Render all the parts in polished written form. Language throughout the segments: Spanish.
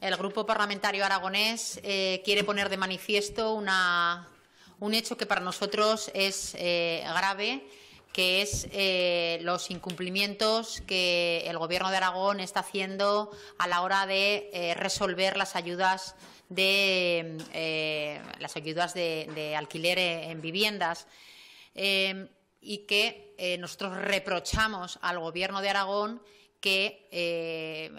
El Grupo Parlamentario Aragonés quiere poner de manifiesto un hecho que para nosotros es grave, que es los incumplimientos que el Gobierno de Aragón está haciendo a la hora de resolver las ayudas de alquiler en viviendas, y que nosotros reprochamos al Gobierno de Aragón que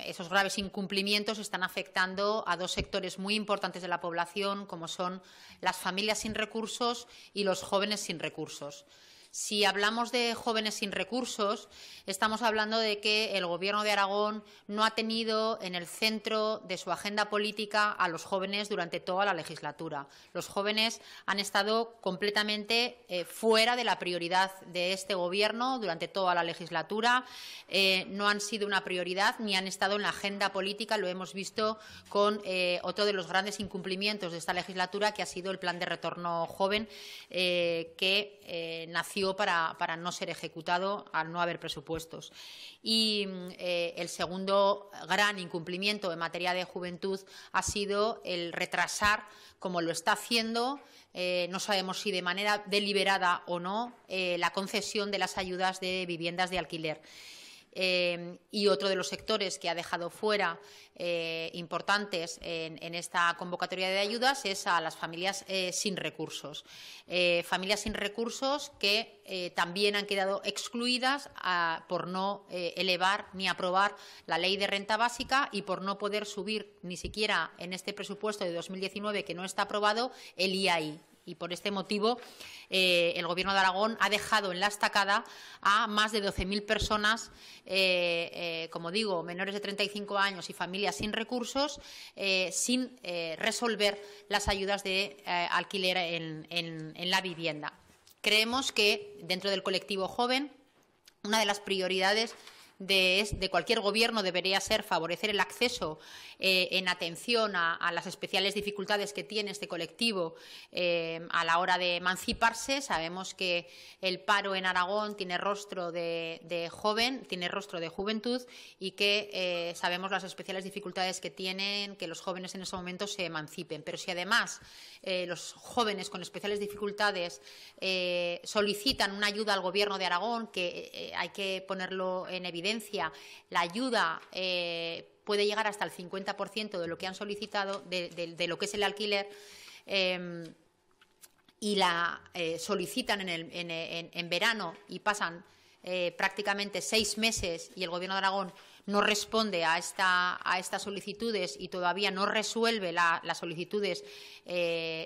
esos graves incumplimientos están afectando a dos sectores muy importantes de la población, como son las familias sin recursos y los jóvenes sin recursos. Si hablamos de jóvenes sin recursos, estamos hablando de que el Gobierno de Aragón no ha tenido en el centro de su agenda política a los jóvenes durante toda la legislatura. Los jóvenes han estado completamente fuera de la prioridad de este Gobierno durante toda la legislatura. No han sido una prioridad ni han estado en la agenda política. Lo hemos visto con otro de los grandes incumplimientos de esta legislatura, que ha sido el Plan de Retorno Joven, que nació para no ser ejecutado al no haber presupuestos. Y el segundo gran incumplimiento en materia de juventud ha sido el retrasar, como lo está haciendo, no sabemos si de manera deliberada o no, la concesión de las ayudas de viviendas de alquiler. Y otro de los sectores que ha dejado fuera importantes en esta convocatoria de ayudas es a las familias sin recursos. Familias sin recursos que también han quedado excluidas por no elevar ni aprobar la ley de renta básica y por no poder subir ni siquiera en este presupuesto de 2019, que no está aprobado, el IAI. Y por este motivo el Gobierno de Aragón ha dejado en la estacada a más de 12.000 personas, como digo, menores de 35 años y familias sin recursos, sin resolver las ayudas de alquiler en la vivienda. Creemos que dentro del colectivo joven una de las prioridades de cualquier gobierno debería ser favorecer el acceso en atención a las especiales dificultades que tiene este colectivo a la hora de emanciparse. Sabemos que el paro en Aragón tiene rostro de joven, tiene rostro de juventud, y que sabemos las especiales dificultades que tienen que los jóvenes en ese momento se emancipen. Pero si además los jóvenes con especiales dificultades solicitan una ayuda al Gobierno de Aragón, que hay que ponerlo en evidencia, la ayuda puede llegar hasta el 50% de lo que han solicitado, de lo que es el alquiler, y la solicitan en verano y pasan prácticamente 6 meses y el Gobierno de Aragón no responde a estas solicitudes y todavía no resuelve las solicitudes,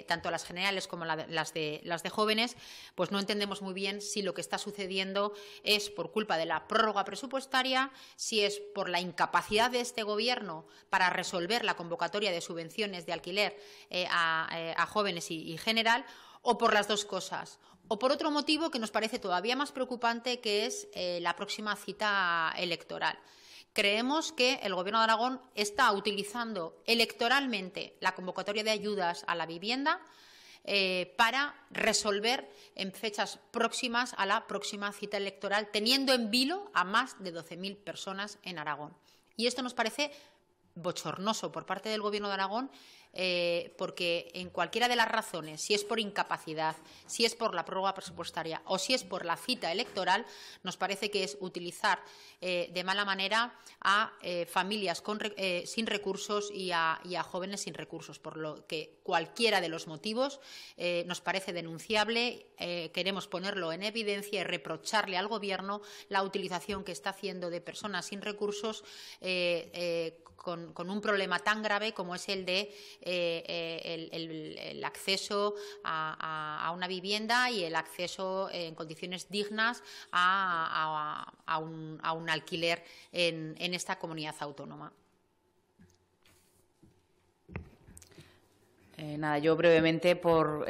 tanto las generales como las de jóvenes, pues no entendemos muy bien si lo que está sucediendo es por culpa de la prórroga presupuestaria, si es por la incapacidad de este Gobierno para resolver la convocatoria de subvenciones de alquiler a jóvenes y general, o por las dos cosas, o por otro motivo que nos parece todavía más preocupante, que es la próxima cita electoral. Creemos que el Gobierno de Aragón está utilizando electoralmente la convocatoria de ayudas a la vivienda para resolver en fechas próximas a la próxima cita electoral, teniendo en vilo a más de 12.000 personas en Aragón. Y esto nos parece bochornoso por parte del Gobierno de Aragón, porque en cualquiera de las razones, si es por incapacidad, si es por la prórroga presupuestaria o si es por la cita electoral, nos parece que es utilizar de mala manera a familias sin recursos y a jóvenes sin recursos, por lo que cualquiera de los motivos nos parece denunciable. Queremos ponerlo en evidencia y reprocharle al Gobierno la utilización que está haciendo de personas sin recursos con un problema tan grave como es el de el acceso a una vivienda y el acceso en condiciones dignas a un alquiler en esta comunidad autónoma. Nada, yo brevemente por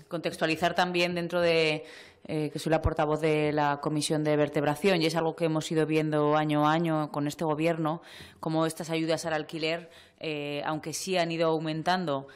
contextualizar también dentro de que soy la portavoz de la Comisión de Vertebración, y es algo que hemos ido viendo año a año con este Gobierno, como estas ayudas al alquiler, aunque sí han ido aumentando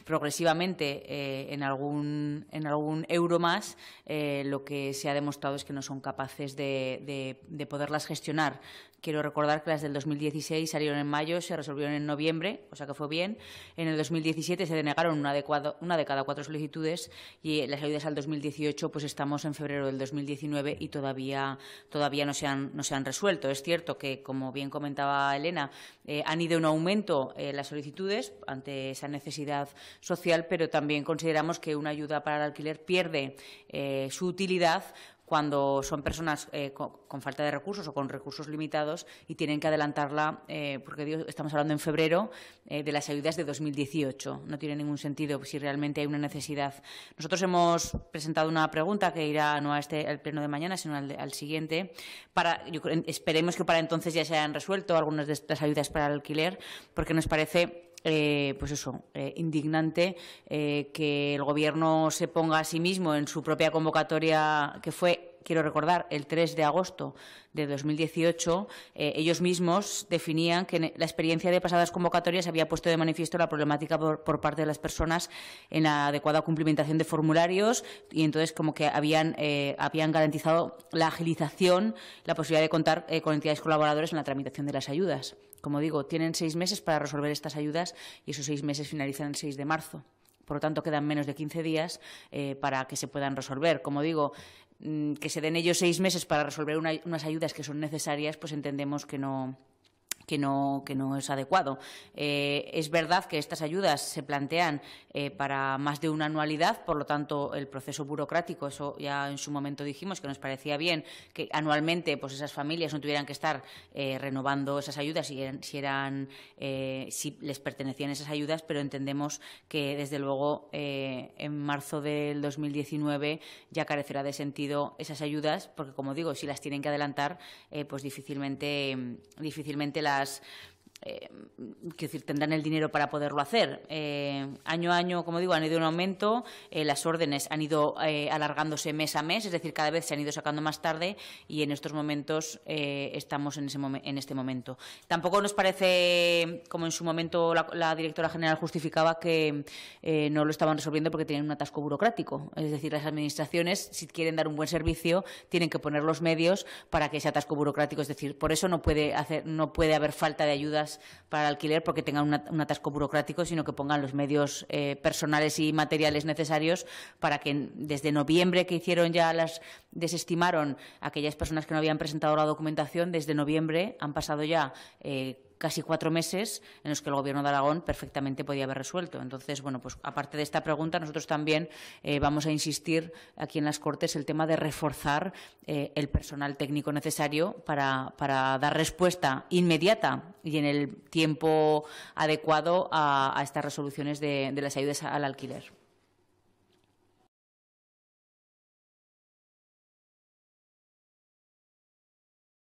progresivamente en algún euro más, lo que se ha demostrado es que no son capaces de poderlas gestionar, quiero recordar que las del 2016 salieron en mayo, se resolvieron en noviembre, o sea que fue bien. En el 2017 se denegaron una de cada 4 solicitudes y las ayudas al 2018 pues estamos en febrero del 2019 y todavía no se han resuelto. Es cierto que, como bien comentaba Elena, han ido en aumento las solicitudes ante esa necesidad social, pero también consideramos que una ayuda para el alquiler pierde su utilidad cuando son personas con falta de recursos o con recursos limitados y tienen que adelantarla, porque estamos hablando en febrero de las ayudas de 2018. No tiene ningún sentido si realmente hay una necesidad. Nosotros hemos presentado una pregunta que irá no a al pleno de mañana, sino al siguiente. Esperemos que para entonces ya se hayan resuelto algunas de estas ayudas para el alquiler, porque nos parece indignante que el Gobierno se ponga a sí mismo en su propia convocatoria, que fue, quiero recordar, el 3 de agosto de 2018. Ellos mismos definían que la experiencia de pasadas convocatorias había puesto de manifiesto la problemática por parte de las personas en la adecuada cumplimentación de formularios y entonces como que habían garantizado la agilización, la posibilidad de contar con entidades colaboradoras en la tramitación de las ayudas. Como digo, tienen 6 meses para resolver estas ayudas y esos 6 meses finalizan el 6 de marzo. Por lo tanto, quedan menos de 15 días para que se puedan resolver. Como digo, que se den ellos 6 meses para resolver unas ayudas que son necesarias, pues entendemos que no es adecuado. Es verdad que estas ayudas se plantean para más de una anualidad, por lo tanto, el proceso burocrático, eso ya en su momento dijimos que nos parecía bien que anualmente pues esas familias no tuvieran que estar renovando esas ayudas si les pertenecían esas ayudas, pero entendemos que, desde luego, en marzo del 2019 ya carecerá de sentido esas ayudas, porque, como digo, si las tienen que adelantar, pues difícilmente tendrán el dinero para poderlo hacer. Año a año, como digo, han ido en aumento, las órdenes han ido alargándose mes a mes, es decir, cada vez se han ido sacando más tarde y en estos momentos estamos en este momento. Tampoco nos parece, como en su momento la directora general justificaba, que no lo estaban resolviendo porque tenían un atasco burocrático. Es decir, las administraciones, si quieren dar un buen servicio, tienen que poner los medios para que ese atasco burocrático, es decir, por eso no puede haber falta de ayudas para el alquiler porque tengan un atasco burocrático, sino que pongan los medios personales y materiales necesarios para que desde noviembre, que desestimaron a aquellas personas que no habían presentado la documentación, desde noviembre han pasado ya casi 4 meses en los que el Gobierno de Aragón perfectamente podía haber resuelto. Entonces, bueno, pues aparte de esta pregunta, nosotros también vamos a insistir aquí en las Cortes el tema de reforzar el personal técnico necesario para dar respuesta inmediata y en el tiempo adecuado a estas resoluciones de las ayudas al alquiler.